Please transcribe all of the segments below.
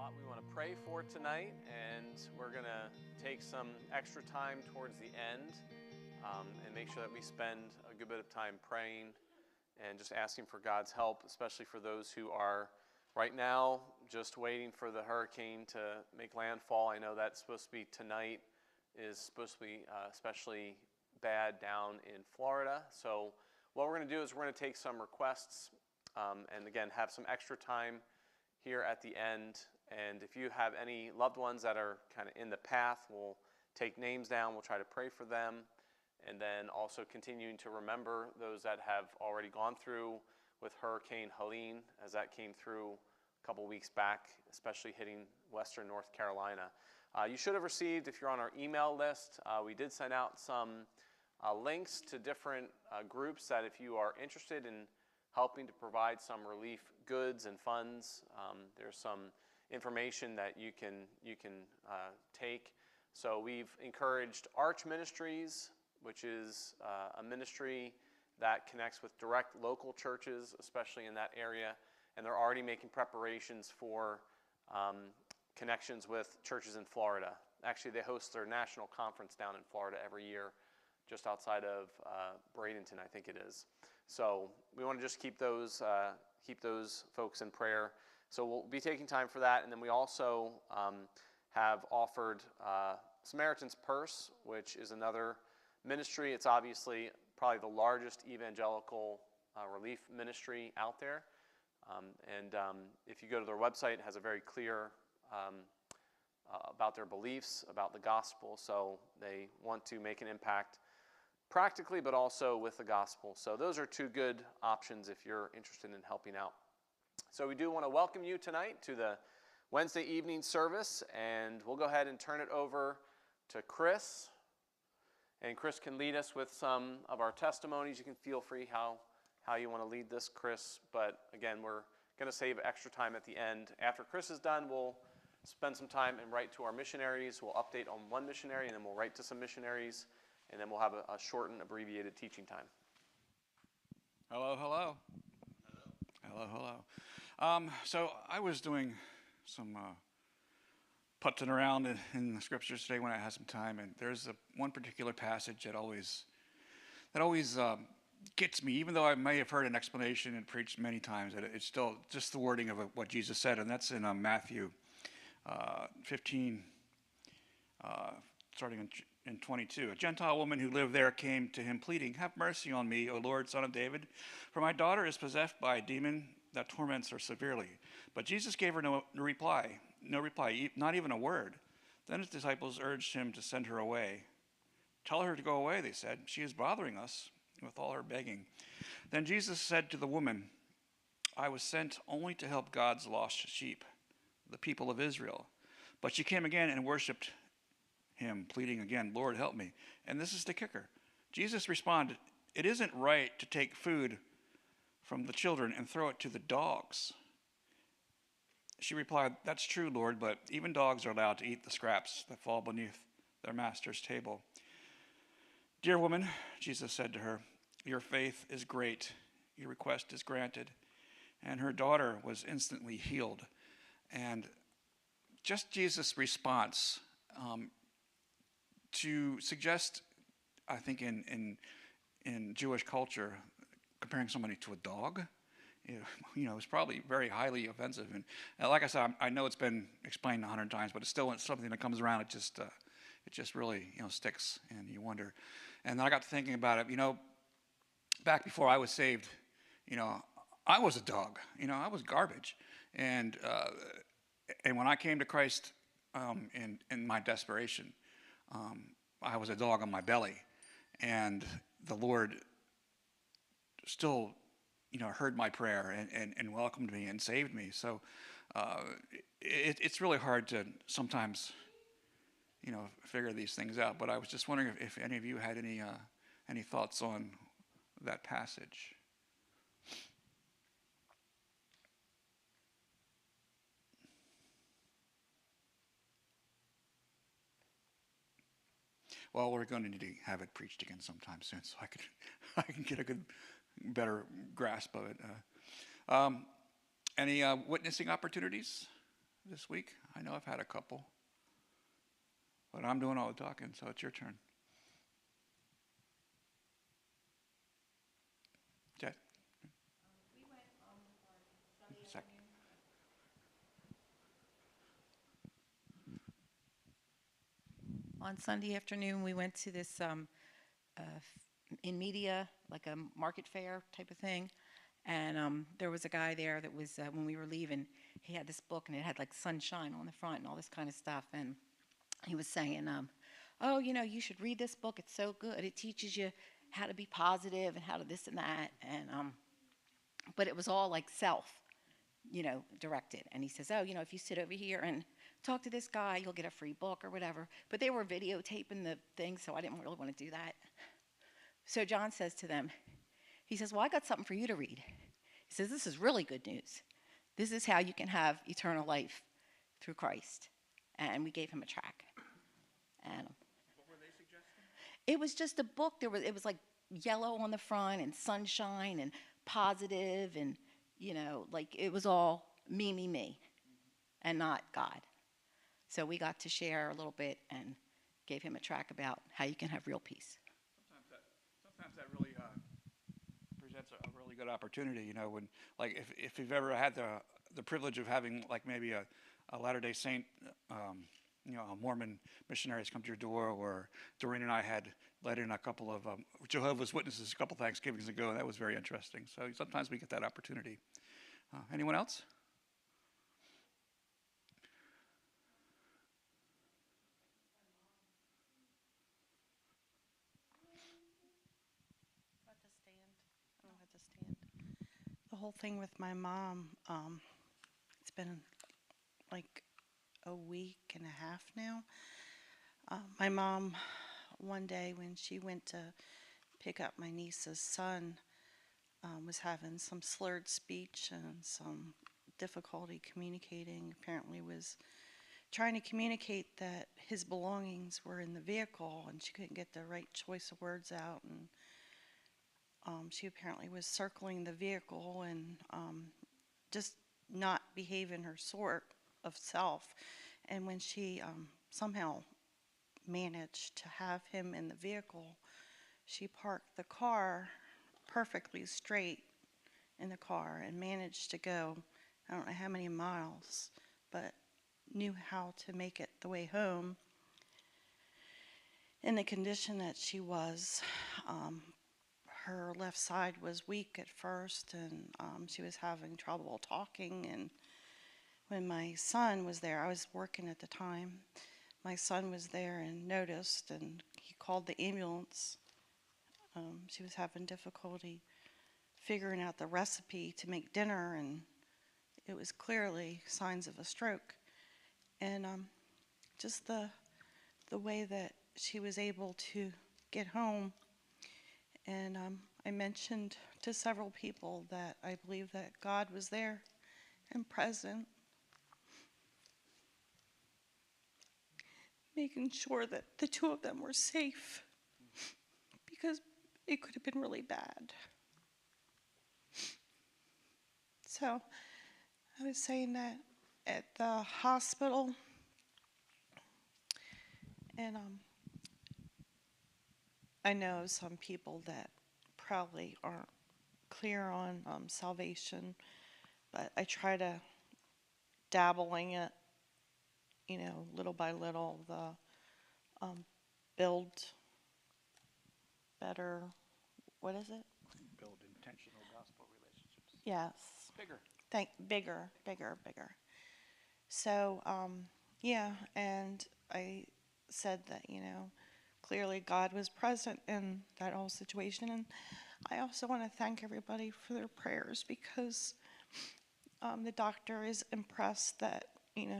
lot we want to pray for tonight, and we're going to take some extra time towards the end and make sure that we spend a good bit of time praying and just asking for God's help, especially for those who are right now just waiting for the hurricane to make landfall. I know that's supposed to be tonight, is supposed to be especially bad down in Florida. So what we're going to do is we're going to take some requests and again have some extra time here at the end. And if you have any loved ones that are kind of in the path, we'll take names down, we'll try to pray for them, and then also continuing to remember those that have already gone through with Hurricane Helene, as that came through a couple weeks back, especially hitting western North Carolina. You should have received, if you're on our email list, we did send out some links to different groups that if you are interested in helping to provide some relief goods and funds, there's some information that you can take. So we've encouraged Arch Ministries, which is a ministry that connects with direct local churches, especially in that area, and they're already making preparations for connections with churches in Florida. Actually, they host their national conference down in Florida every year, just outside of Bradenton, I think it is. So we want to just keep those folks in prayer. So we'll be taking time for that, and then we also have offered Samaritan's Purse, which is another ministry. It's obviously probably the largest evangelical relief ministry out there. If you go to their website, it has a very clear about their beliefs, about the gospel. So they want to make an impact practically, but also with the gospel. So those are two good options if you're interested in helping out. So we do want to welcome you tonight to the Wednesday evening service, and we'll go ahead and turn it over to Chris. And Chris can lead us with some of our testimonies. You can feel free how you want to lead this, Chris. But again, we're going to save extra time at the end. After Chris is done, we'll spend some time and write to our missionaries. We'll update on one missionary, and then we'll write to some missionaries. And then we'll have a shortened, abbreviated teaching time. Hello, hello. Hello, hello. So I was doing some putzing around in the scriptures today when I had some time, and there's one particular passage that always gets me, even though I may have heard an explanation and preached many times. It's still just the wording of what Jesus said, and that's in Matthew 15, starting in 22. A Gentile woman who lived there came to him pleading, "Have mercy on me, O Lord, Son of David, for my daughter is possessed by a demon that torments her severely." But Jesus gave her no reply, not even a word. Then his disciples urged him to send her away. "Tell her to go away," they said. "She is bothering us with all her begging." Then Jesus said to the woman, "I was sent only to help God's lost sheep, the people of Israel." But she came again and worshipped him, pleading again, "Lord, help me." And this is the kicker. Jesus responded, "It isn't right to take food from the children and throw it to the dogs." She replied, "That's true, Lord, but even dogs are allowed to eat the scraps that fall beneath their master's table." "Dear woman," Jesus said to her, "your faith is great. Your request is granted." And her daughter was instantly healed. And just Jesus' response to suggest, I think in Jewish culture, comparing somebody to a dog, it's probably very highly offensive. And like I said, I know it's been explained 100 times, but it's still something that comes around. It just really sticks, and you wonder. And then I got to thinking about it. Back before I was saved, I was a dog. I was garbage. And when I came to Christ in my desperation, I was a dog on my belly, and the Lord still, heard my prayer and welcomed me and saved me. So it's really hard to sometimes, figure these things out. But I was just wondering if any of you had any thoughts on that passage. Well, we're going to need to have it preached again sometime soon, so I can get a better grasp of it. Any witnessing opportunities this week? I know I've had a couple. But I'm doing all the talking, so it's your turn. Jet? We went on Sunday Sec. afternoon. On Sunday afternoon, we went to this in media, like a market fair type of thing. And there was a guy there that was, when we were leaving, he had this book and it had like sunshine on the front and all this kind of stuff. And he was saying, oh, you should read this book. It's so good. It teaches you how to be positive and how to this and that. And but it was all like directed. And he says, oh, if you sit over here and talk to this guy, you'll get a free book or whatever. But they were videotaping the thing, so I didn't really want to do that. So John says to them, he says, well, I got something for you to read. He says, this is really good news. This is how you can have eternal life through Christ. And we gave him a tract. And What were they suggesting? it was just a book. It was like yellow on the front and sunshine and positive and, like it was all me, and not God. So we got to share a little bit and gave him a tract about how you can have real peace. Sometimes that really presents a really good opportunity, when, like, if you've ever had the privilege of having, like, maybe a Latter-day Saint, a Mormon missionaries come to your door, or Doreen and I had let in a couple of Jehovah's Witnesses a couple Thanksgivings ago, and that was very interesting. So sometimes we get that opportunity. Anyone else? The whole thing with my mom, it's been like a week and a half now. My mom, one day when she went to pick up my niece's son, was having some slurred speech and some difficulty communicating. Apparently was trying to communicate that his belongings were in the vehicle and she couldn't get the right choice of words out, and she apparently was circling the vehicle and just not behaving her sort of self. And when she somehow managed to have him in the vehicle, she parked the car perfectly straight in the car and managed to go, I don't know how many miles, but knew how to make it the way home. In the condition that she was, her left side was weak at first, and she was having trouble talking. And when my son was there, I was working at the time, my son was there and noticed, and he called the ambulance. She was having difficulty figuring out the recipe to make dinner, and it was clearly signs of a stroke. And just the way that she was able to get home. And I mentioned to several people that I believe that God was there and present, making sure that the two of them were safe, because it could have been really bad. So I was saying that at the hospital, and I know some people that probably aren't clear on salvation, but I try to dabbling it, little by little, the build better, what is it? Build intentional gospel relationships. Yes. Bigger. Bigger. So, yeah, and I said that, clearly God was present in that whole situation. And I also want to thank everybody for their prayers, because the doctor is impressed that,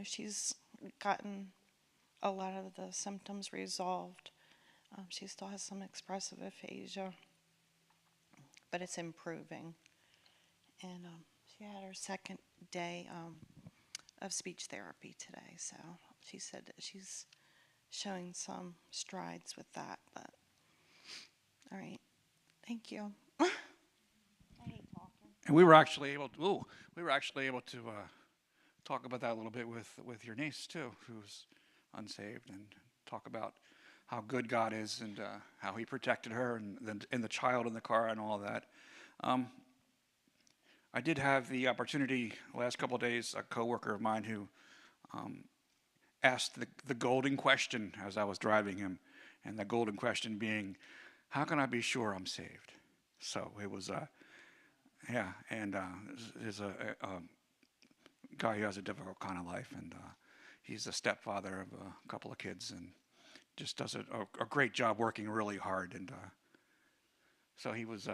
she's gotten a lot of the symptoms resolved. She still has some expressive aphasia, but it's improving. And she had her second day of speech therapy today, so she said that she's showing some strides with that. But all right, thank you. I hate talking. And we were actually able to talk about that a little bit with your niece too, who's unsaved, and talk about how good God is and how He protected her and the child in the car and all of that. I did have the opportunity the last couple of days. A coworker of mine who asked the golden question as I was driving him, and the golden question being, "How can I be sure I'm saved?" So it was yeah, and there's a guy who has a difficult kind of life, and he's a stepfather of a couple of kids, and just does a great job working really hard. And so he was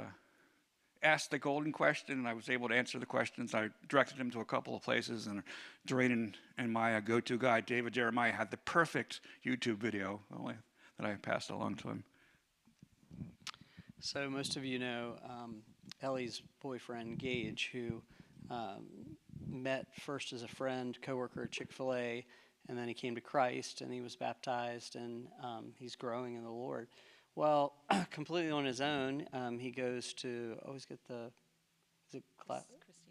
asked the golden question, and I was able to answer the questions. I directed him to a couple of places, and Doreen and my go-to guy, David Jeremiah, had the perfect YouTube video that I passed along to him. So most of you know Ellie's boyfriend, Gage, who met first as a friend, coworker at Chick-fil-A, and then he came to Christ, and he was baptized, and he's growing in the Lord. Well, completely on his own, he goes to,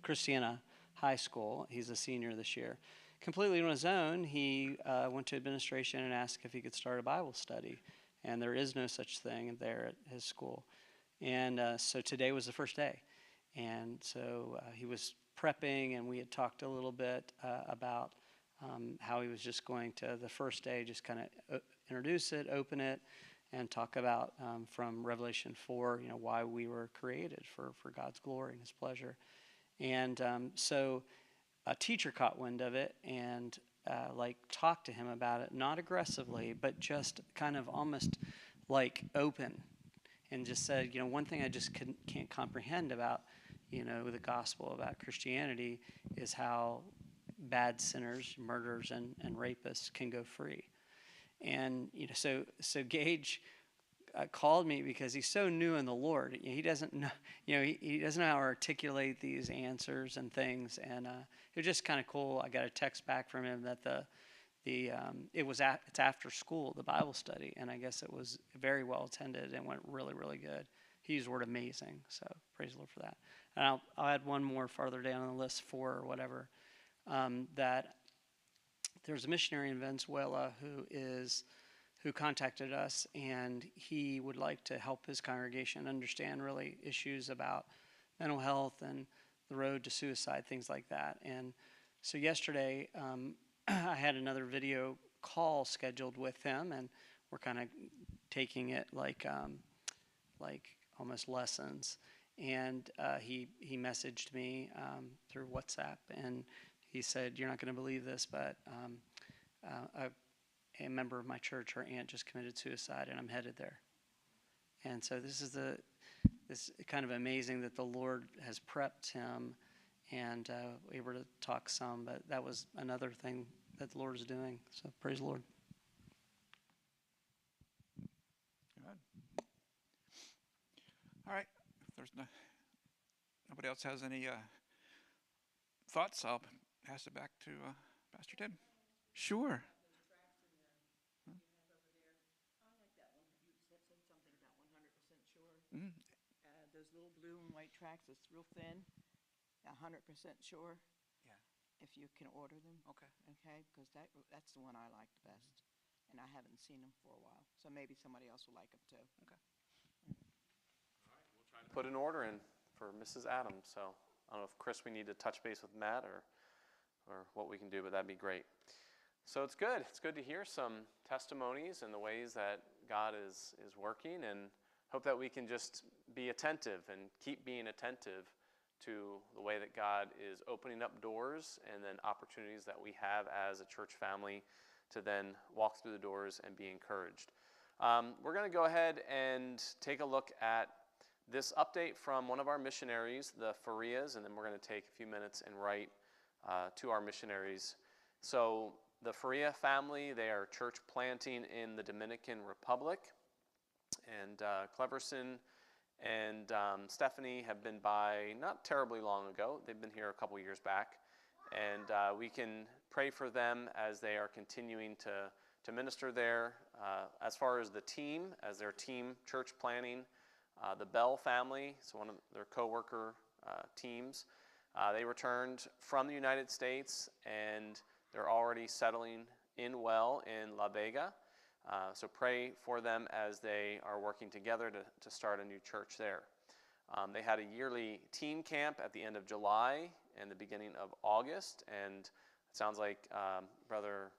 Christiana High School. He's a senior this year. Completely on his own, he went to administration and asked if he could start a Bible study. And there is no such thing there at his school. And so today was the first day. And so he was prepping, and we had talked a little bit about how he was just going to, the first day, just kind of introduce it, open it, and talk about from Revelation 4, why we were created for God's glory and His pleasure. And so a teacher caught wind of it and talked to him about it, not aggressively, but just kind of almost like open, and just said, one thing I just can't comprehend about, the gospel, about Christianity, is how bad sinners, murderers, and rapists can go free. And so Gage called me because he's so new in the Lord. He doesn't know, he doesn't know how to articulate these answers and things. And it was just kind of cool. I got a text back from him that it's after school, the Bible study, and I guess it was very well attended and went really, really good. He used the word amazing, so praise the Lord for that. And I'll add one more farther down on the list, 4 or whatever, that there's a missionary in Venezuela who contacted us, and he would like to help his congregation understand really issues about mental health and the road to suicide, things like that. And so yesterday, I had another video call scheduled with him, and we're kind of taking it like almost lessons. And he messaged me through WhatsApp, and he said, "You're not going to believe this, but a member of my church, her aunt, just committed suicide, and I'm headed there." And so this is kind of amazing that the Lord has prepped him, and we were to talk some, but that was another thing that the Lord is doing. So praise the Lord. Good. All right. If there's nobody else has any thoughts, I'll pass it back to Pastor Tim. Sure. Mm-hmm. Those little blue and white tracks, it's real thin, 100% sure. Yeah. If you can order them. Okay. Okay, because that's the one I like the best, and I haven't seen them for a while, so maybe somebody else will like them too. Okay. All right, we'll try to put an order in for Mrs. Adams. So I don't know if Chris, we need to touch base with Matt or what we can do, but that'd be great. So it's good. It's good to hear some testimonies and the ways that God is working, and hope that we can just be attentive and keep being attentive to the way that God is opening up doors and then opportunities that we have as a church family to then walk through the doors and be encouraged. We're going to go ahead and take a look at this update from one of our missionaries, the Farias, and then we're going to take a few minutes and write to our missionaries. So the Faria family, they are church planting in the Dominican Republic. And Cleverson and Stephanie have been by not terribly long ago. They've been here a couple years back. And we can pray for them as they are continuing to minister there. As far as the team, as their team church planning, the Bell family, so one of their co-worker teams, They returned from the United States, and they're already settling in well in La Vega. So pray for them as they are working together to start a new church there. They had a yearly teen camp at the end of July and the beginning of August, and it sounds like Brother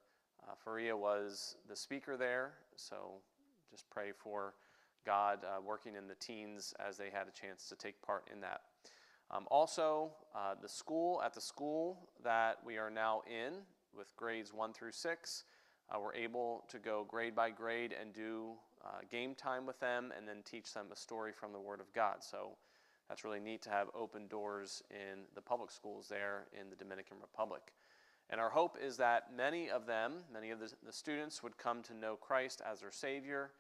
Faria was the speaker there, so just pray for God working in the teens as they had a chance to take part in that. Also, the school that we are now in with grades 1 through 6, we're able to go grade by grade and do game time with them and then teach them a story from the Word of God. So that's really neat to have open doors in the public schools there in the Dominican Republic. And our hope is that many of the students would come to know Christ as their Savior,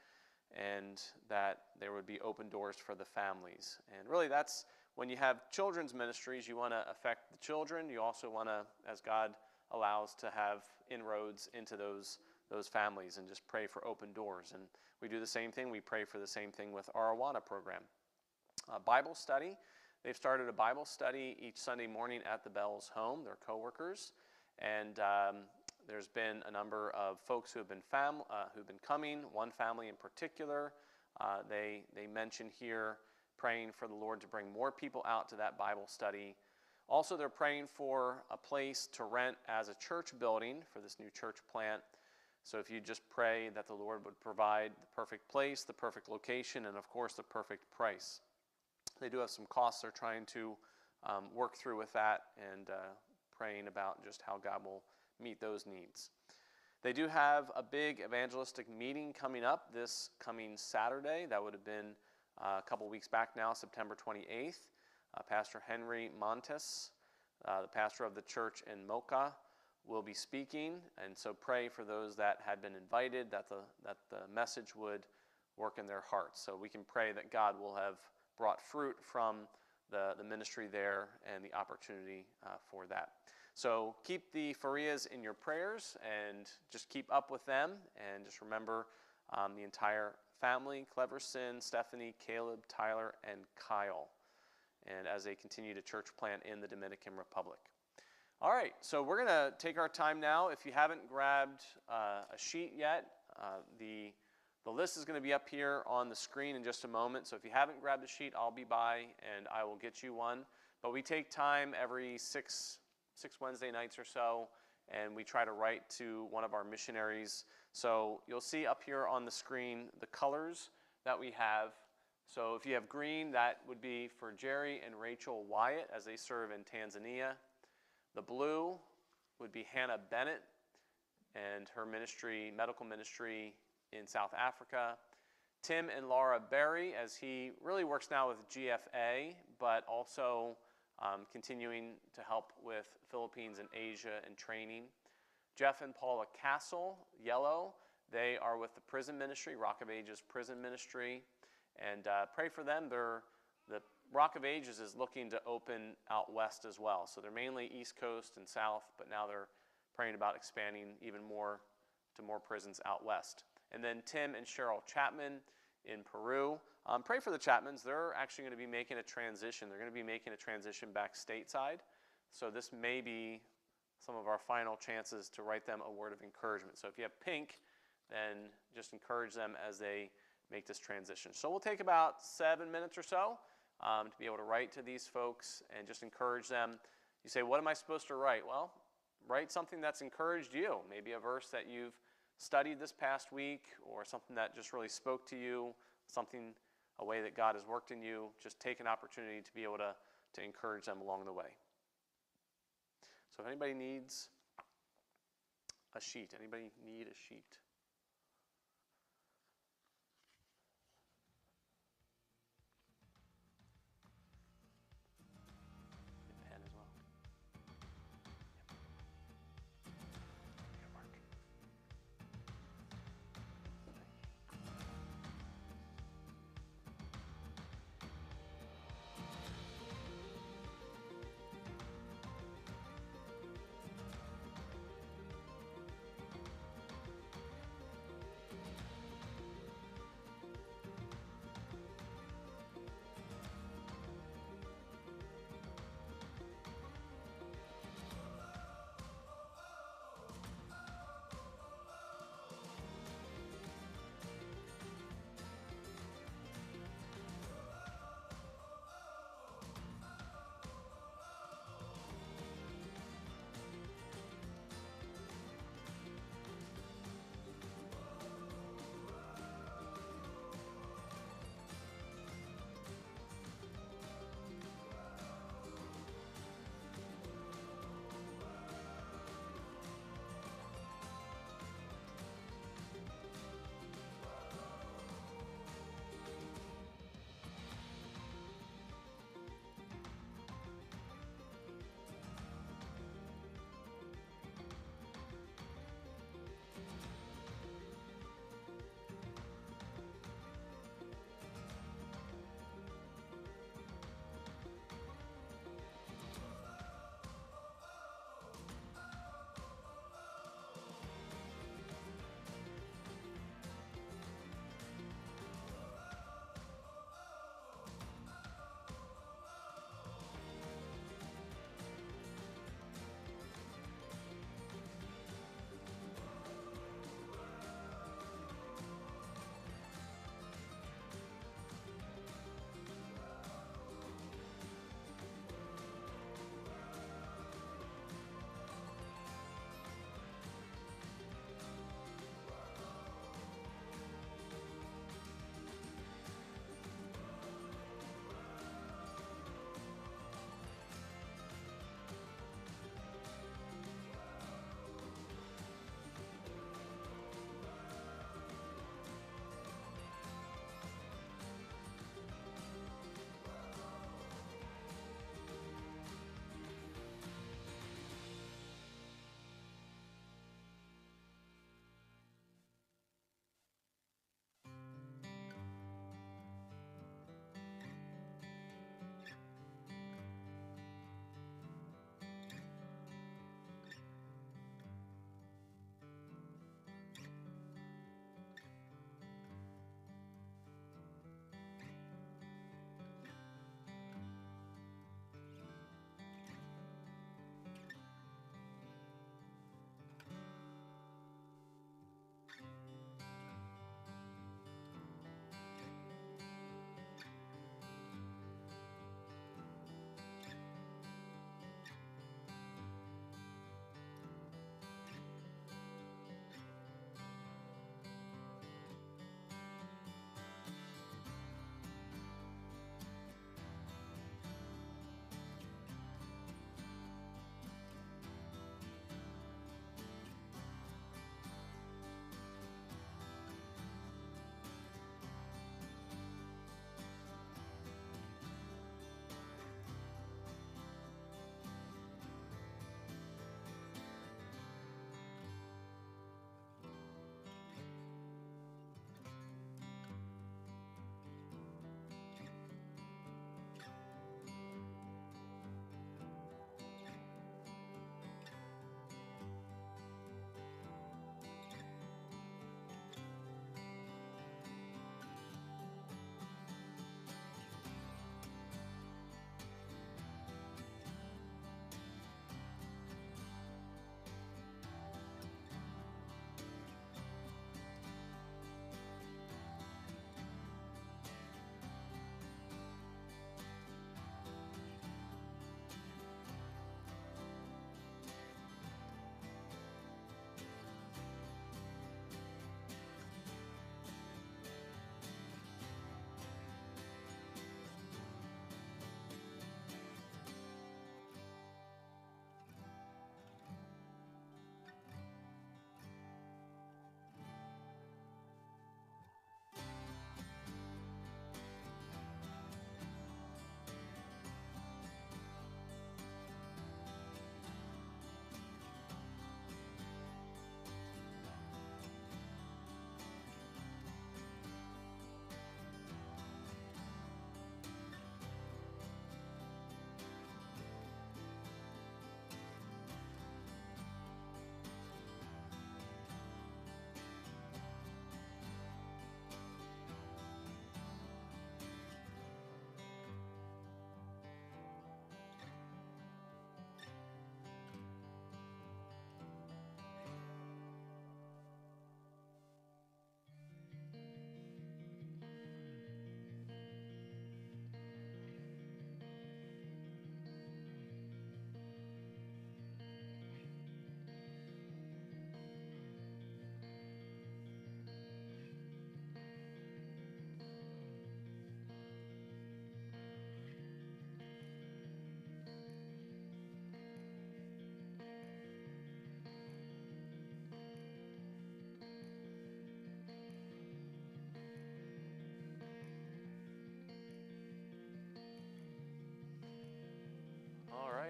and that there would be open doors for the families. And really that's when you have children's ministries, you want to affect the children. You also want to, as God allows, to have inroads into those families and just pray for open doors. And we do the same thing. We pray for the same thing with our Awana program. Bible study. They've started a Bible study each Sunday morning at the Bell's home, their coworkers. And there's been a number of folks who've been coming, one family in particular. They mention here praying for the Lord to bring more people out to that Bible study. Also, they're praying for a place to rent as a church building for this new church plant. So if you just pray that the Lord would provide the perfect place, the perfect location, and of course the perfect price. They do have some costs they're trying to work through with that, and praying about just how God will meet those needs. They do have a big evangelistic meeting coming up this coming Saturday. That would have been a couple weeks back now, September 28th. Pastor Henry Montes, the pastor of the church in Mocha, will be speaking. And so pray for those that had been invited, that the message would work in their hearts. So we can pray that God will have brought fruit from the ministry there and the opportunity for that. So keep the Farias in your prayers and just keep up with them, and just remember the entire family, Cleverson, Stephanie, Caleb, Tyler, and Kyle, and as they continue to church plant in the Dominican Republic. All right, so we're going to take our time now. If you haven't grabbed a sheet yet, the list is going to be up here on the screen in just a moment. So if you haven't grabbed a sheet, I'll be by and I will get you one. But we take time every six Wednesday nights or so, and we try to write to one of our missionaries. So you'll see up here on the screen the colors that we have. So if you have green, that would be for Jerry and Rachel Wyatt as they serve in Tanzania. The blue would be Hannah Bennett and her ministry, medical ministry in South Africa. Tim and Laura Berry, as he really works now with GFA, but also continuing to help with Philippines and Asia and training. Jeff and Paula Castle, yellow, they are with the prison ministry, Rock of Ages prison ministry, and pray for them. The Rock of Ages is looking to open out west as well, so they're mainly East Coast and South, but now they're praying about expanding even more to more prisons out west. And then Tim and Cheryl Chapman in Peru. Pray for the Chapmans. They're actually going to be making a transition. They're going to be making a transition back stateside. So this may be some of our final chances to write them a word of encouragement. So if you have pink, then just encourage them as they make this transition. So we'll take about 7 minutes or so to be able to write to these folks and just encourage them. You say, what am I supposed to write? Well, write something that's encouraged you. Maybe a verse that you've studied this past week, or something that just really spoke to you, a way that God has worked in you. Just take an opportunity to be able to encourage them along the way. So if anybody needs a sheet, anybody need a sheet? A pen as well. Here, Mark.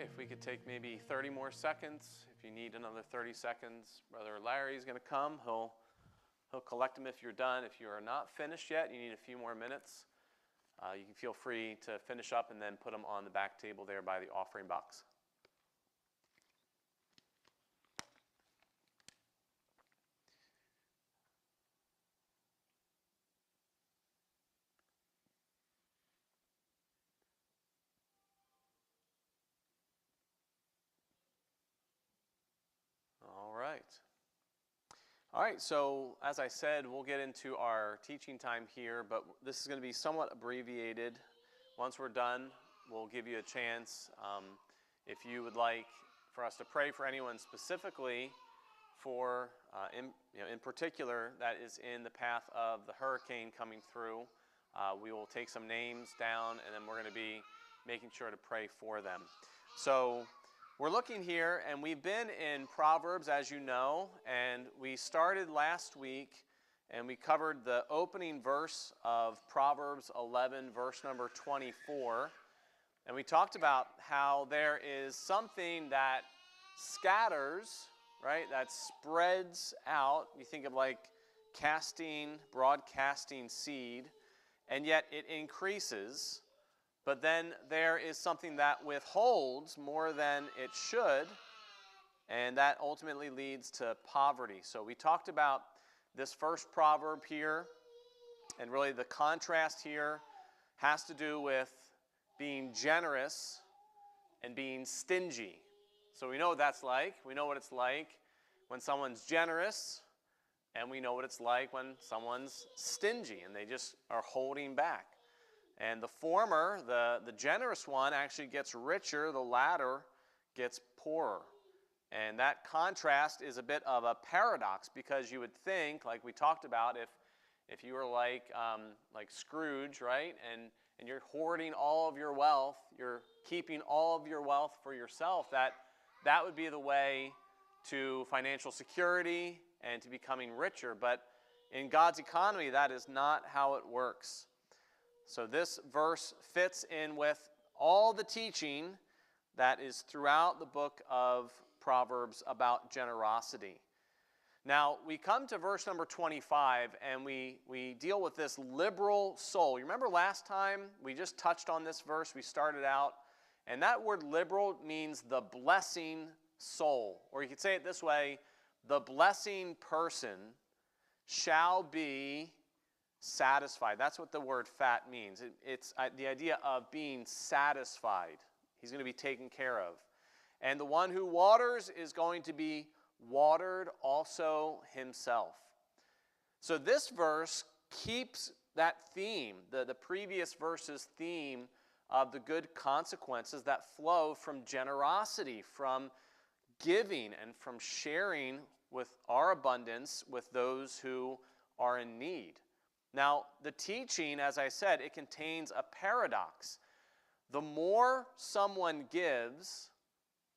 if we could take maybe 30 more seconds. If you need another 30 seconds, Brother Larry's going to come. He'll collect them if you're done. If you are not finished yet, you need a few more minutes. You can feel free to finish up and then put them on the back table there by the offering box. All right, so as I said, we'll get into our teaching time here, but this is going to be somewhat abbreviated. Once we're done, we'll give you a chance, if you would like for us to pray for anyone specifically for, in particular, that is in the path of the hurricane coming through. We will take some names down, and then we're going to be making sure to pray for them. So we're looking here, and we've been in Proverbs, as you know, and we started last week, and we covered the opening verse of Proverbs 11, verse number 24, and we talked about how there is something that scatters, right, that spreads out. You think of like broadcasting seed, and yet it increases. But then there is something that withholds more than it should, and that ultimately leads to poverty. So we talked about this first proverb here, and really the contrast here has to do with being generous and being stingy. So we know what that's like. We know what it's like when someone's generous, and we know what it's like when someone's stingy and they just are holding back. And the former, the generous one, actually gets richer. The latter gets poorer. And that contrast is a bit of a paradox, because you would think, like we talked about, if you were like Scrooge, right, and you're hoarding all of your wealth, you're keeping all of your wealth for yourself, that would be the way to financial security and to becoming richer. But in God's economy, that is not how it works. So this verse fits in with all the teaching that is throughout the book of Proverbs about generosity. Now, we come to verse number 25, and we deal with this liberal soul. You remember last time we just touched on this verse? We started out, and that word liberal means the blessing soul. Or you could say it this way: the blessing person shall be satisfied. That's what the word fat means. It's the idea of being satisfied. He's going to be taken care of. And the one who waters is going to be watered also himself. So this verse keeps that theme, the previous verse's theme of the good consequences that flow from generosity, from giving, and from sharing with our abundance with those who are in need. Now, the teaching, as I said, it contains a paradox. The more someone gives,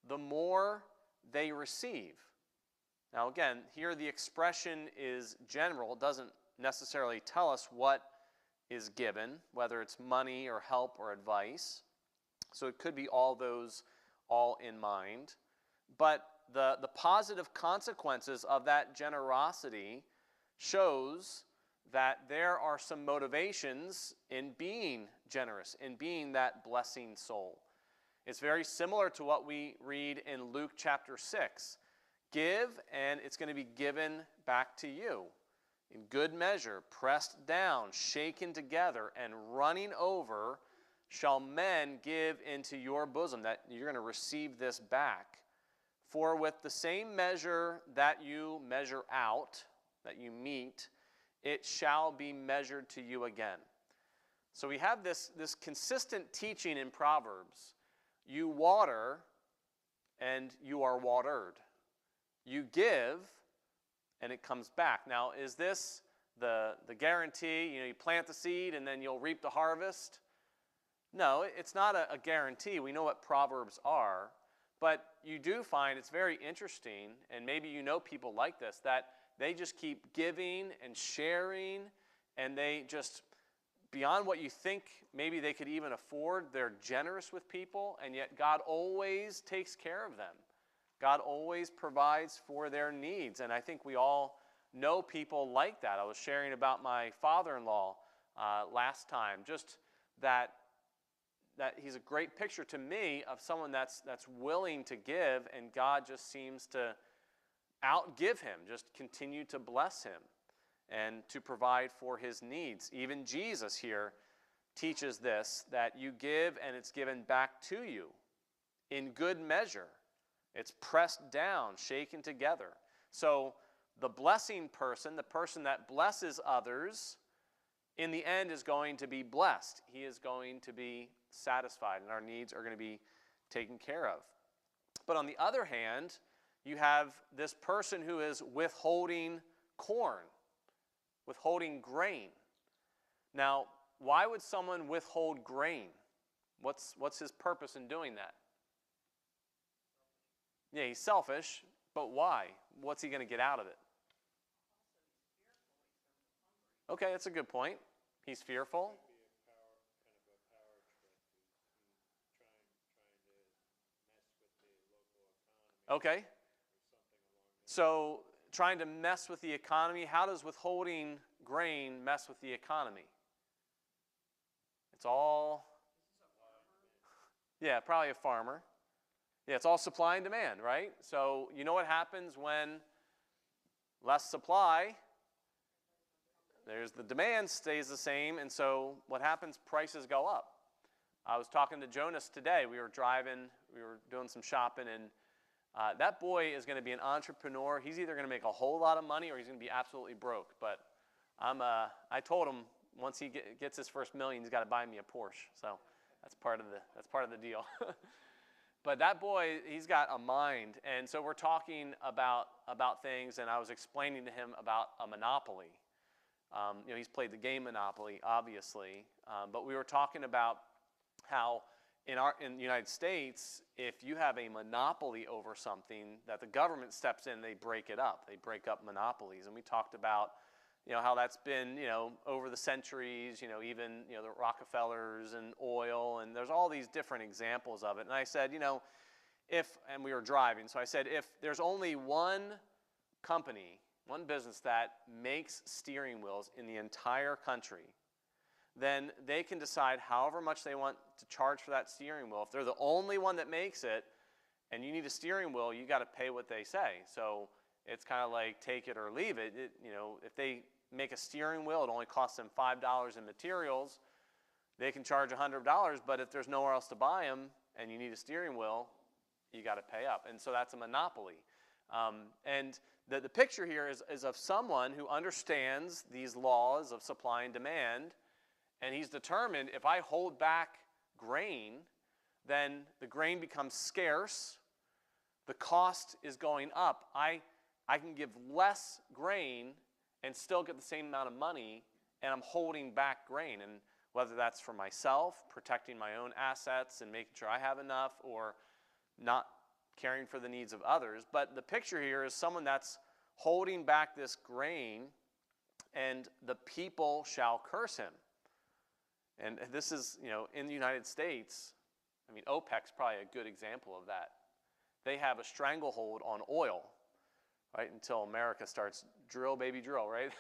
the more they receive. Now, again, here the expression is general. It doesn't necessarily tell us what is given, whether it's money or help or advice. So it could be all those all in mind. But the positive consequences of that generosity shows that there are some motivations in being generous, in being that blessing soul. It's very similar to what we read in Luke chapter 6. Give, and it's going to be given back to you. In good measure, pressed down, shaken together, and running over, shall men give into your bosom. That you're going to receive this back. For with the same measure that you measure out, that you meet, it shall be measured to you again. So we have this consistent teaching in Proverbs. You water, and you are watered. You give, and it comes back. Now, is this the guarantee? You plant the seed, and then you'll reap the harvest? No, it's not a guarantee. We know what Proverbs are. But you do find it's very interesting, and maybe you know people like this, that they just keep giving and sharing, and they just beyond what you think maybe they could even afford. They're generous with people, and yet God always takes care of them. God always provides for their needs, and I think we all know people like that. I was sharing about my father-in-law last time, just that he's a great picture to me of someone that's willing to give, and God just seems to outgive him, just continue to bless him and to provide for his needs. Even Jesus here teaches this, that you give and it's given back to you in good measure. It's pressed down, shaken together. So the blessing person, the person that blesses others, in the end is going to be blessed. He is going to be satisfied, and our needs are going to be taken care of. But on the other hand, you have this person who is withholding corn, withholding grain. Now, why would someone withhold grain? What's his purpose in doing that? Yeah, he's selfish, but why? What's he going to get out of it? Okay, that's a good point. He's fearful. Okay. So, trying to mess with the economy. How does withholding grain mess with the economy? It's all... Yeah, probably a farmer. Yeah, it's all supply and demand, right? So, you know what happens when less supply, there's the demand stays the same, and so what happens? Prices go up. I was talking to Jonas today. We were doing some shopping, and that boy is going to be an entrepreneur. He's either going to make a whole lot of money or he's going to be absolutely broke. But I told him once he gets his first million, he's got to buy me a Porsche. So that's part of the deal. But that boy, he's got a mind, and so we're talking about things, and I was explaining to him about a monopoly. He's played the game Monopoly, obviously, but we were talking about how in the United States, if you have a monopoly over something, that the government steps in, they break it up. They break up monopolies, and we talked about how that's been over the centuries. Even the Rockefellers and oil, and there's all these different examples of it. And I said, and we were driving, so I said, if there's only one company, one business that makes steering wheels in the entire country, then they can decide however much they want to charge for that steering wheel. If they're the only one that makes it, and you need a steering wheel, you got to pay what they say. So it's kind of like take it or leave it. If they make a steering wheel, it only costs them $5 in materials. They can charge $100, but if there's nowhere else to buy them and you need a steering wheel, you got to pay up. And so that's a monopoly. And the picture here is of someone who understands these laws of supply and demand, and he's determined, if I hold back grain, then the grain becomes scarce, the cost is going up. I can give less grain and still get the same amount of money, and I'm holding back grain. And whether that's for myself, protecting my own assets and making sure I have enough, or not caring for the needs of others. But the picture here is someone that's holding back this grain, and the people shall curse him. And this is, in the United States, OPEC's probably a good example of that. They have a stranglehold on oil, right, until America starts drill, baby, drill, right?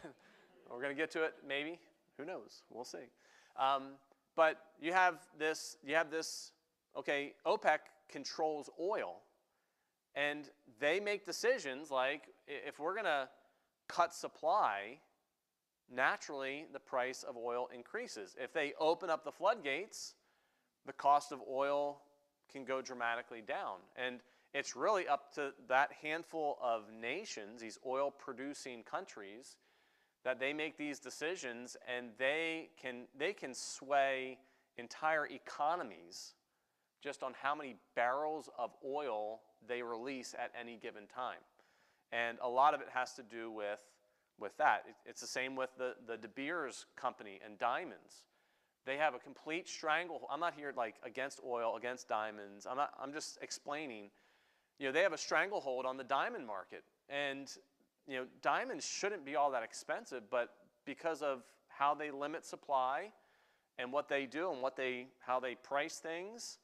We're going to get to it, maybe. Who knows? We'll see. But you have this, okay, OPEC controls oil. And they make decisions like, if we're going to cut supply, naturally the price of oil increases. If they open up the floodgates, the cost of oil can go dramatically down. And it's really up to that handful of nations, these oil-producing countries, that they make these decisions, and they can sway entire economies just on how many barrels of oil they release at any given time. And a lot of it has to do with that. It's the same with the De Beers company and diamonds. They have a complete stranglehold. I'm not here against oil, against diamonds. I'm just explaining. They have a stranglehold on the diamond market. And diamonds shouldn't be all that expensive, but because of how they limit supply, and what they do and how they price things,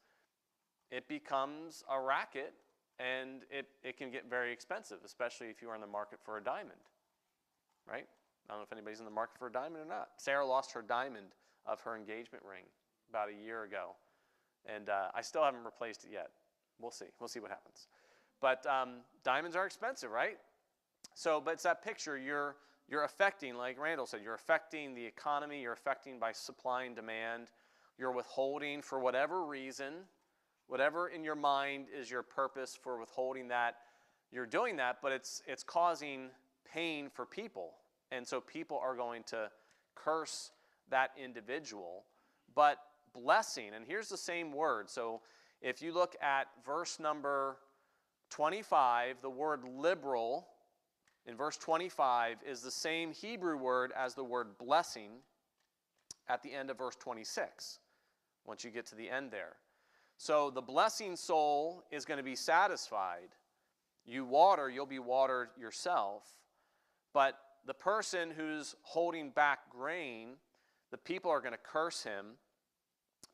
it becomes a racket, and it can get very expensive, especially if you are in the market for a diamond, right? I don't know if anybody's in the market for a diamond or not. Sarah lost her diamond of her engagement ring about a year ago, and I still haven't replaced it yet. We'll see. We'll see what happens. But diamonds are expensive, right? So, but it's that picture. You're affecting, like Randall said, you're affecting the economy. You're affecting by supply and demand. You're withholding for whatever reason, whatever in your mind is your purpose for withholding that. You're doing that, but it's causing pain for people. And so people are going to curse that individual. But blessing, and here's the same word. So if you look at verse number 25, the word liberal in verse 25 is the same Hebrew word as the word blessing at the end of verse 26, once you get to the end there. So the blessing soul is going to be satisfied. You water, you'll be watered yourself. But the person who's holding back grain, the people are going to curse him,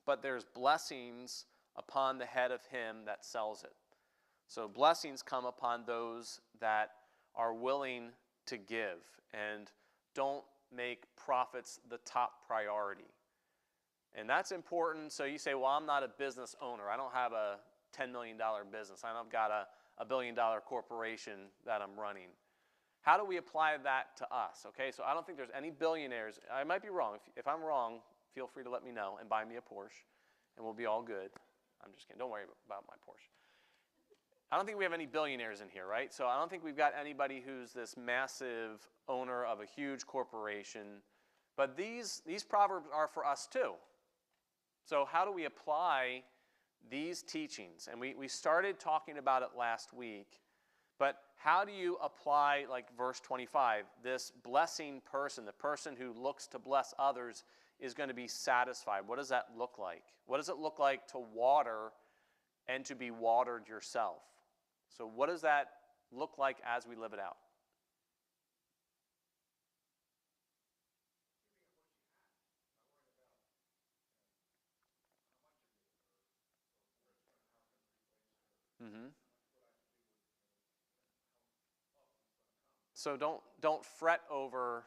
but there's blessings upon the head of him that sells it. So blessings come upon those that are willing to give and don't make profits the top priority. And that's important. So you say, well, I'm not a business owner. I don't have a $10 million business. I've got a $1 billion corporation that I'm running. How do we apply that to us? Okay, so I don't think there's any billionaires. I might be wrong. If I'm wrong, feel free to let me know and buy me a Porsche, and we'll be all good. I'm just kidding. Don't worry about my Porsche. I don't think we have any billionaires in here, right? So I don't think we've got anybody who's this massive owner of a huge corporation. But these proverbs are for us too. So how do we apply these teachings? And we started talking about it last week. But how do you apply, like verse 25, this blessing person, the person who looks to bless others is going to be satisfied? What does that look like? What does it look like to water and to be watered yourself? So what does that look like as we live it out? Mm-hmm. So don't fret over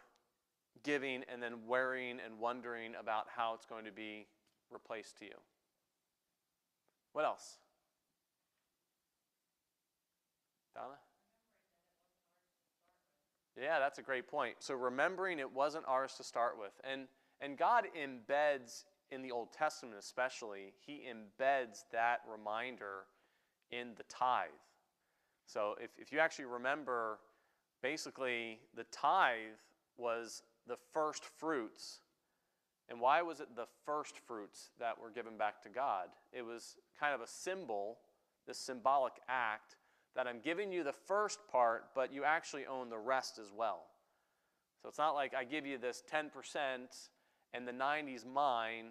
giving and then worrying and wondering about how it's going to be replaced to you. What else? Donna? Yeah, that's a great point. So remembering it wasn't ours to start with. And God embeds, in the Old Testament especially, he embeds that reminder in the tithe. So if you actually remember, basically the tithe was the first fruits. And why was it the first fruits that were given back to God? It was kind of a symbol, this symbolic act, that I'm giving you the first part, but you actually own the rest as well. So it's not like I give you this 10% and the 90's mine.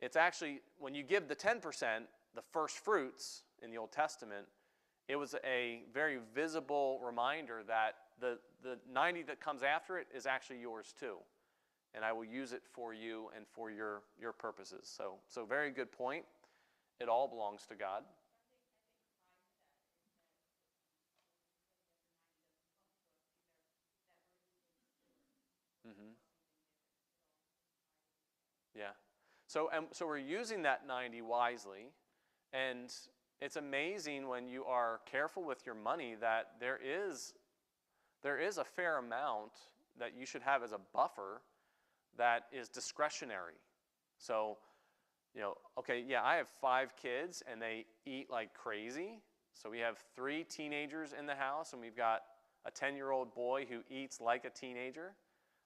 It's actually, when you give the 10%, the first fruits in the Old Testament, it was a very visible reminder that the 90 that comes after it is actually yours too. And I will use it for you and for your purposes. So very good point. It all belongs to God. Mm-hmm. Yeah. So we're using that 90 wisely, and it's amazing when you are careful with your money that there is a fair amount that you should have as a buffer that is discretionary. So, okay, yeah, I have 5 kids and they eat like crazy. So we have 3 teenagers in the house, and we've got a 10-year-old boy who eats like a teenager.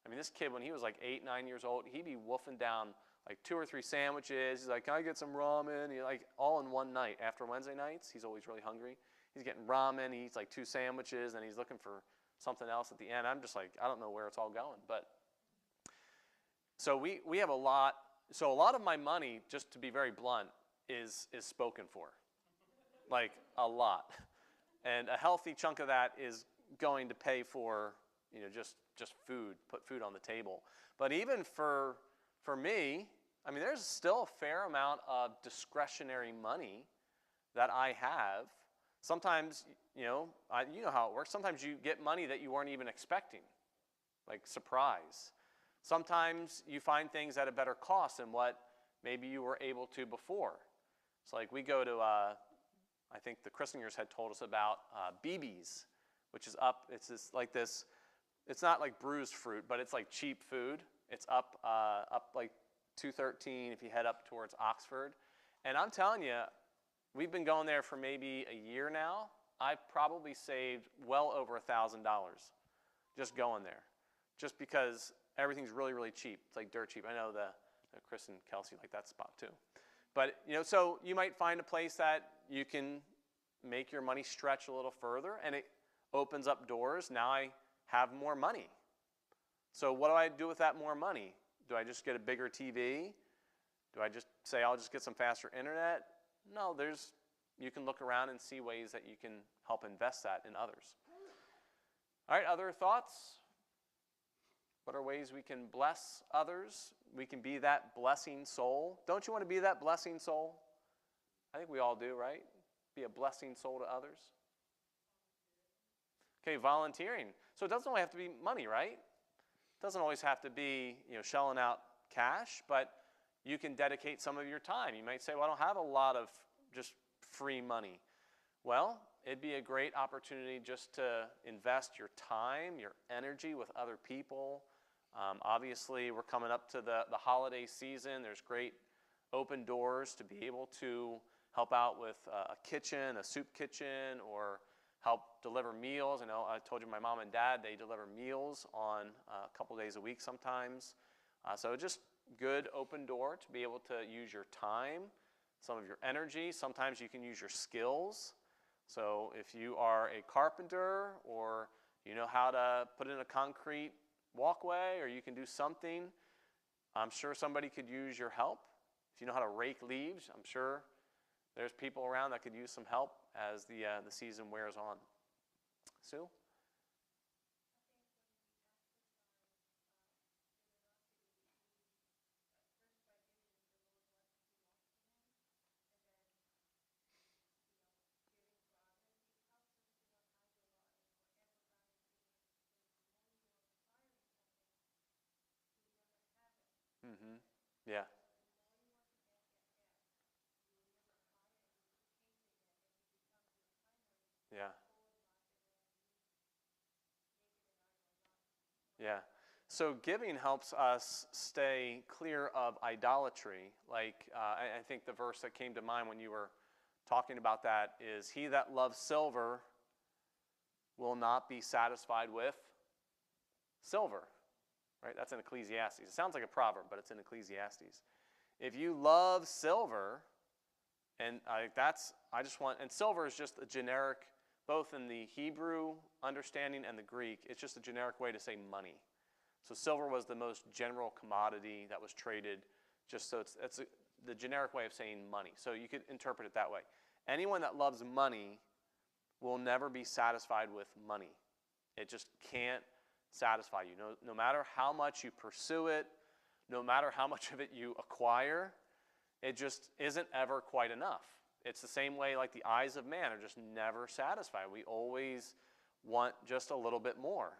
I mean, this kid, when he was like 8, 9 years old, he'd be wolfing down like 2 or 3 sandwiches. He's like, can I get some ramen? All in one night. After Wednesday nights, he's always really hungry. He's getting ramen. He eats like 2 sandwiches, and he's looking for something else at the end. I'm just like, I don't know where it's all going. But so we have a lot. So a lot of my money, just to be very blunt, is spoken for. Like a lot. And a healthy chunk of that is going to pay for, just food, put food on the table. But even for me, I mean, there's still a fair amount of discretionary money that I have. Sometimes, you know how it works. Sometimes you get money that you weren't even expecting, like surprise. Sometimes you find things at a better cost than what maybe you were able to before. So like we go to, I think the Christingers had told us about BB's, which is up, it's this, it's not like bruised fruit, but it's like cheap food. It's up like 213 if you head up towards Oxford. And I'm telling you, we've been going there for maybe a year now. I've probably saved well over $1,000 just going there, just because everything's really, really cheap. It's like dirt cheap. I know the Chris and Kelsey like that spot too. But, so you might find a place that you can make your money stretch a little further, and it opens up doors. Now I have more money. So what do I do with that more money? Do I just get a bigger TV? Do I just say I'll just get some faster internet? No, you can look around and see ways that you can help invest that in others. All right, other thoughts? What are ways we can bless others? We can be that blessing soul. Don't you want to be that blessing soul? I think we all do, right? Be a blessing soul to others. Okay, volunteering. So it doesn't only have to be money, right? It doesn't always have to be, shelling out cash, but you can dedicate some of your time. You might say, well, I don't have a lot of just free money. Well, it'd be a great opportunity just to invest your time, your energy with other people. Obviously, we're coming up to the holiday season. There's great open doors to be able to help out with a kitchen, a soup kitchen, or help deliver meals. I told you my mom and dad, they deliver meals on a couple days a week sometimes. So just good open door to be able to use your time, some of your energy. Sometimes you can use your skills. So if you are a carpenter, or you know how to put in a concrete walkway, or you can do something, I'm sure somebody could use your help. If you know how to rake leaves, I'm sure there's people around that could use some help as the season wears on. Sue? Mm-hmm. Yeah. Yeah. Yeah. So giving helps us stay clear of idolatry. Like, I think the verse that came to mind when you were talking about that is, he that loves silver will not be satisfied with silver. Right? That's in Ecclesiastes. It sounds like a proverb, but it's in Ecclesiastes. If you love silver, and and silver is just a generic, both in the Hebrew understanding and the Greek, it's just a generic way to say money. So silver was the most general commodity that was traded, just so it's the generic way of saying money. So you could interpret it that way. Anyone that loves money will never be satisfied with money. It just can't satisfy you. No matter how much you pursue it, no matter how much of it you acquire, it just isn't ever quite enough. It's the same way like the eyes of man are just never satisfied. We always want just a little bit more.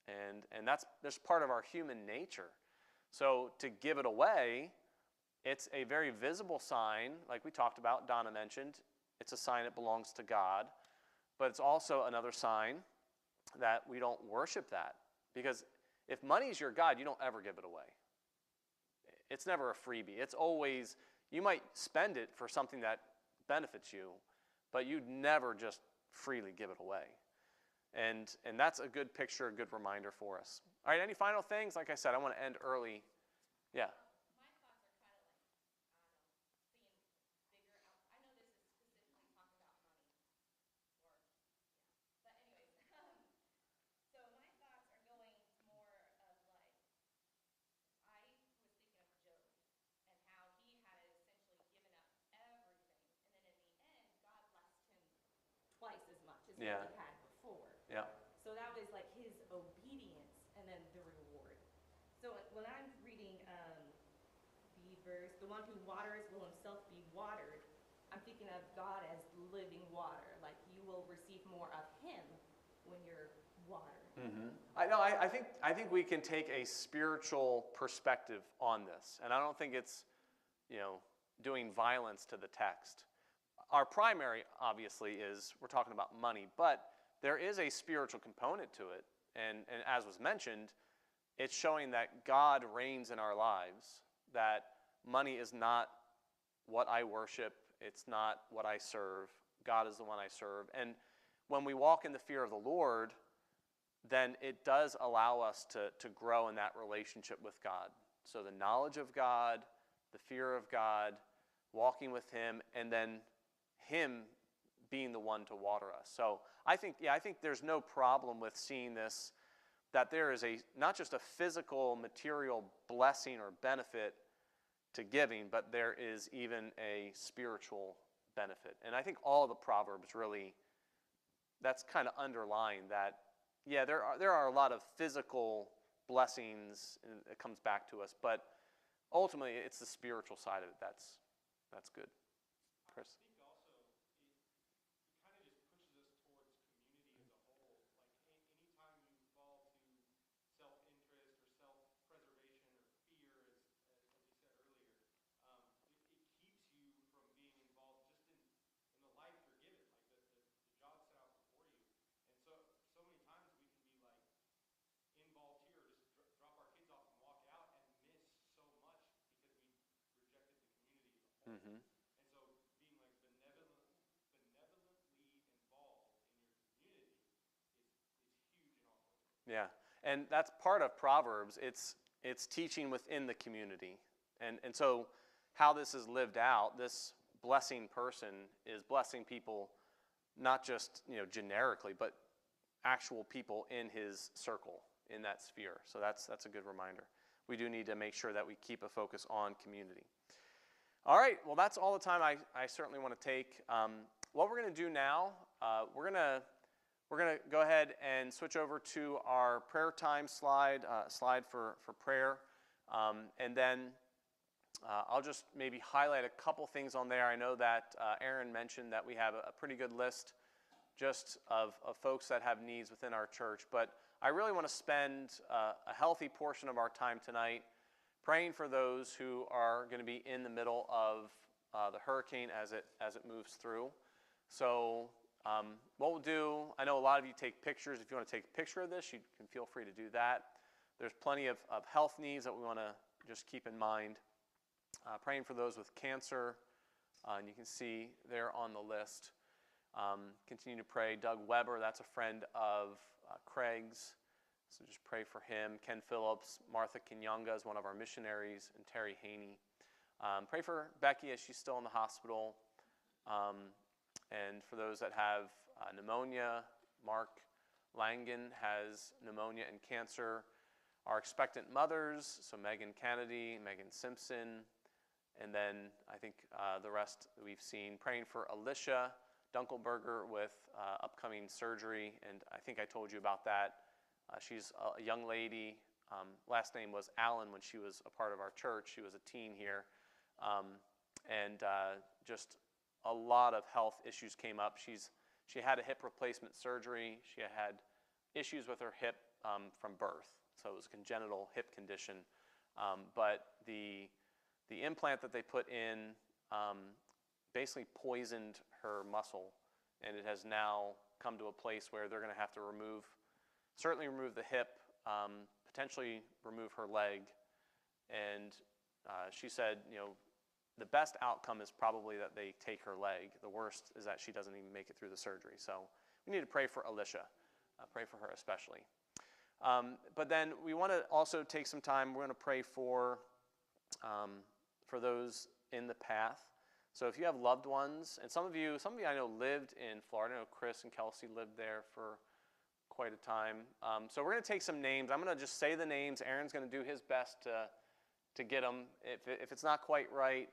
And that's part of our human nature. So to give it away, it's a very visible sign, like we talked about, Donna mentioned. It's a sign it belongs to God. But it's also another sign that we don't worship that. Because if money is your God, you don't ever give it away. It's never a freebie. It's always, you might spend it for something that benefits you, but you'd never just freely give it away. And that's a good picture, a good reminder for us. All right, any final things? Like I said, I want to end early. Yeah. Twice as much as Yeah. what he had before. Yeah. So that was like his obedience and then the reward. So when I'm reading the verse, the one who waters will himself be watered. I'm thinking of God as living water. Like you will receive more of him when you're watered. I know. I think we can take a spiritual perspective on this, and I don't think it's, doing violence to the text. Our primary, obviously, is we're talking about money, but there is a spiritual component to it, and as was mentioned, it's showing that God reigns in our lives. That money is not what I worship. It's not what I serve. God is the one I serve, and when we walk in the fear of the Lord, then it does allow us to grow in that relationship with God. So the knowledge of God, the fear of God, walking with him, and then him being the one to water us. So I think there's no problem with seeing this, that there is not just a physical, material blessing or benefit to giving, but there is even a spiritual benefit. And I think all the Proverbs really, that's kind of underlying that. Yeah, there are a lot of physical blessings, and it comes back to us, but ultimately it's the spiritual side of it that's good. Chris? I think also it kind of just pushes us towards community as a whole. Like anytime you fall to self-interest or self-preservation or fear, as you said earlier, it keeps you from being involved just in the life you're given, like the job set out before you. And so many times we can be like involved here, or just drop our kids off and walk out and miss so much because we rejected the community as a whole. Mm-hmm. And so being like benevolently involved in your community is huge in all ways. Yeah, and that's part of Proverbs. It's teaching within the community, and so how this is lived out. This blessing person is blessing people, not just generically, but actual people in his circle, in that sphere. So that's a good reminder. We do need to make sure that we keep a focus on community. All right, well, that's all the time I certainly want to take. What we're going to do now, we're going to go ahead and switch over to our prayer time slide for prayer. And then I'll just maybe highlight a couple things on there. I know that Aaron mentioned that we have a pretty good list just of folks that have needs within our church. But I really want to spend a healthy portion of our time tonight praying for those who are going to be in the middle of the hurricane as it moves through. So what we'll do, I know a lot of you take pictures. If you want to take a picture of this, you can feel free to do that. There's plenty of health needs that we want to just keep in mind. Praying for those with cancer, and you can see there on the list. Continue to pray. Doug Weber, that's a friend of Craig's, so just pray for him. Ken Phillips, Martha Kinyonga is one of our missionaries, and Terry Haney. Pray for Becky as she's still in the hospital. And for those that have pneumonia, Mark Langen has pneumonia and cancer. Our expectant mothers, so Megan Kennedy, Megan Simpson, and then I think the rest we've seen. Praying for Alicia Dunkelberger with upcoming surgery, and I think I told you about that. She's a young lady. Last name was Allen when she was a part of our church. She was a teen here. And just a lot of health issues came up. She had a hip replacement surgery. She had issues with her hip from birth, so it was a congenital hip condition. But the implant that they put in basically poisoned her muscle, and it has now come to a place where they're going to have to certainly remove the hip, potentially remove her leg. And she said, the best outcome is probably that they take her leg. The worst is that she doesn't even make it through the surgery. So we need to pray for Alicia. Pray for her especially. But then we want to also take some time. We're going to pray for those in the path. So if you have loved ones, and some of you I know lived in Florida. I know Chris and Kelsey lived there for quite a time. So we're going to take some names. I'm going to just say the names. Aaron's going to do his best to get them. If it's not quite right,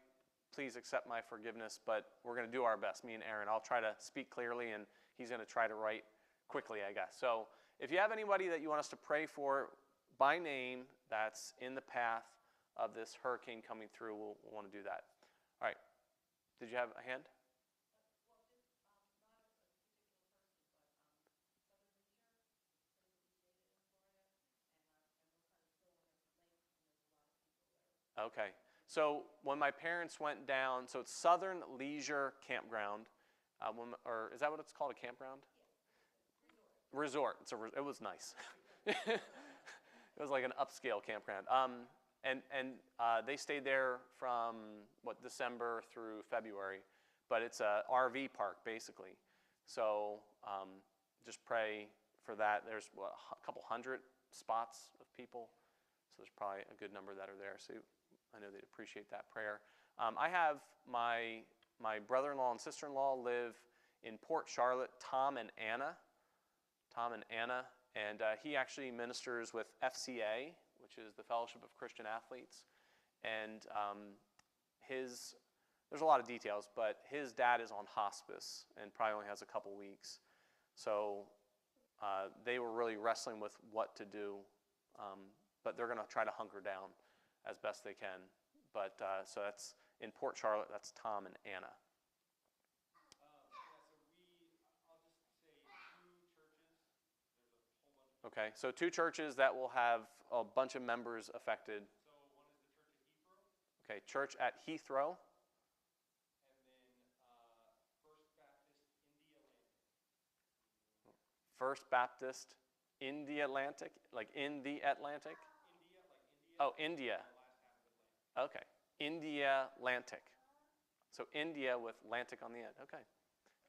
please accept my forgiveness, but we're going to do our best, me and Aaron. I'll try to speak clearly, and he's going to try to write quickly, I guess. So if you have anybody that you want us to pray for by name that's in the path, of this hurricane coming through, we'll want to do that. All right. Did you have a hand? Okay. So when my parents went down, so it's Southern Leisure Campground. Or is that what it's called, a campground? Resort. It was nice. It was like an upscale campground. And they stayed there from, December through February. But it's a RV park, basically. So just pray for that. There's a couple hundred spots of people. So there's probably a good number that are there. So I know they'd appreciate that prayer. I have my brother-in-law and sister-in-law live in Port Charlotte, Tom and Anna. And he actually ministers with FCA, which is the Fellowship of Christian Athletes. And there's a lot of details, but his dad is on hospice and probably only has a couple weeks. So they were really wrestling with what to do, but they're going to try to hunker down as best they can. But so that's in Port Charlotte. That's Tom and Anna. Okay, so 2 churches that will have a bunch of members affected. So one is the church at Heathrow. Okay, church at Heathrow. And then First Baptist in the Atlantic, like in the Atlantic? India, like India. Oh, India. The last half of Atlantic. Okay, India Atlantic. So India with Atlantic on the end. Okay,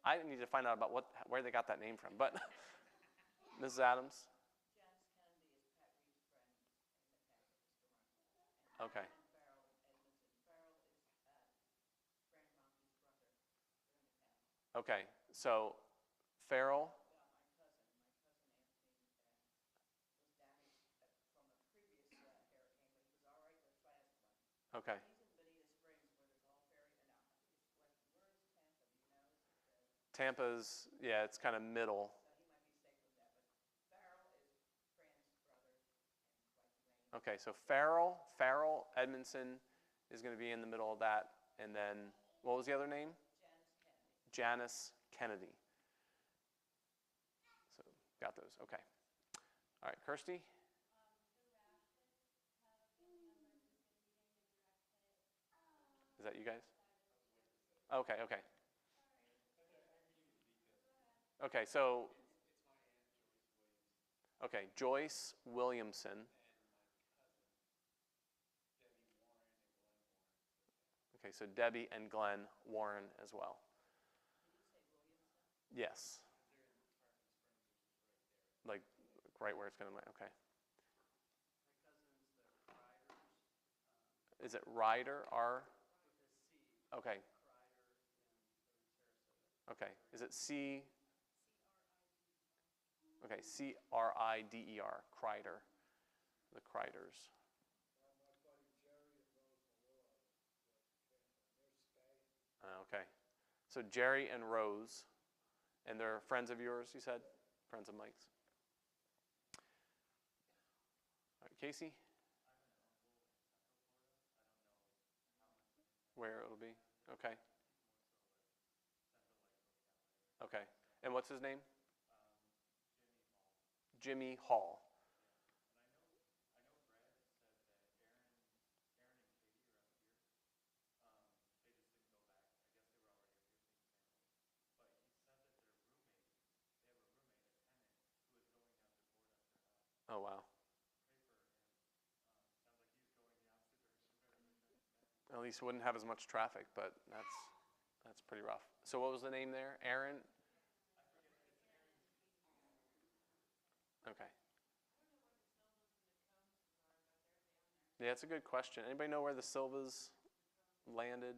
I need to find out about where they got that name from. But Mrs. Adams. Okay. Okay, so Farrell. Okay. Tampa's, yeah, it's kind of middle. Okay, so Farrell, Edmondson is going to be in the middle of that. And then, what was the other name? Janice Kennedy. So, got those. Okay. All right, Kirsty? Is that you guys? Okay. Okay, so, okay, Joyce Williamson. Okay, so Debbie and Glenn Warren as well. Yes. Like right where it's going to land. Okay. Is it Ryder? Okay. Okay. Is it C? Okay, Crider. Crider. The Criders. Okay. So Jerry and Rose, and they're friends of yours, you said? Friends of Mike's. All right, Casey? Where it'll be? Okay. Okay. And what's his name? Jimmy Hall. Oh, wow. At least wouldn't have as much traffic, but that's pretty rough. So what was the name there? Aaron? Okay. Yeah, it's a good question. Anybody know where the Silvas landed?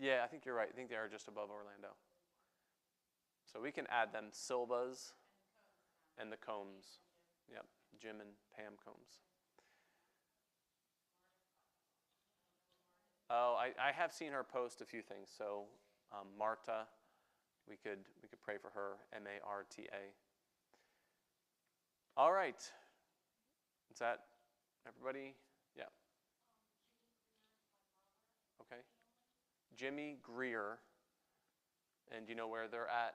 Yeah, I think you're right. I think they are just above Orlando. So we can add them, Silvas and the Combs. Yep, Jim and Pam Combs. Oh, I have seen her post a few things. So Marta, we could pray for her, Marta. All right. Is that everybody Yeah. Okay. Jimmy Greer. And do you know where they're at?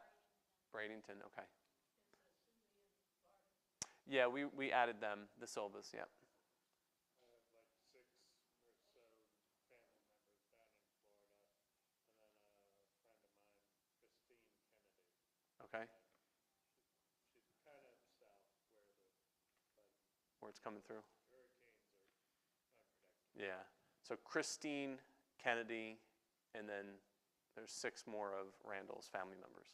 Bradenton, okay. Yeah, we added them, the Silvas, yeah. Okay. Where it's coming through. Yeah. So Christine, Kennedy, and then there's 6 more of Randall's family members.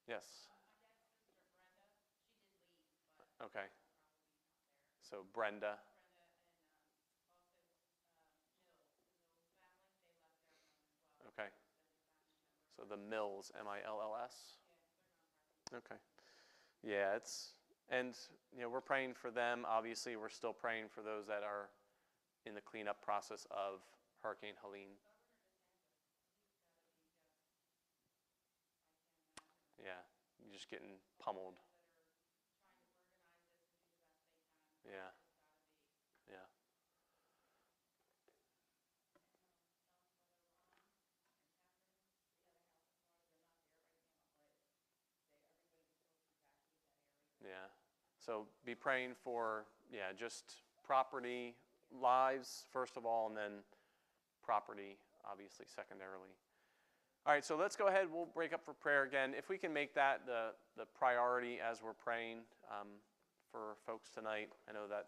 Yes. Okay. So Brenda. Okay. So the Mills, Mills. Okay. Yeah, and we're praying for them. Obviously, we're still praying for those that are in the cleanup process of Hurricane Helene. Yeah, you're just getting pummeled. Yeah. Yeah. Yeah. So be praying for, just property, lives, first of all, and then property, obviously, secondarily. All right, so let's go ahead. We'll break up for prayer again. If we can make that the priority as we're praying for folks tonight, I know that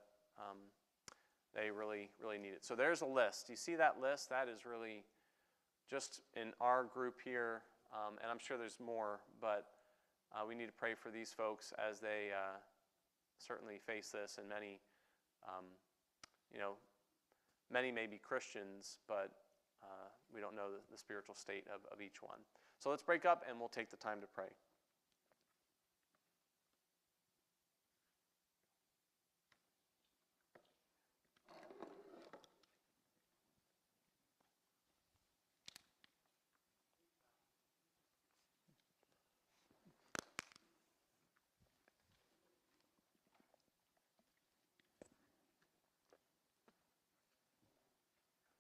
they really, really need it. So there's a list. You see that list? That is really just in our group here, and I'm sure there's more, but we need to pray for these folks as they certainly face this, and many, many may be Christians, but we don't know the spiritual state of each one. So let's break up, and we'll take the time to pray.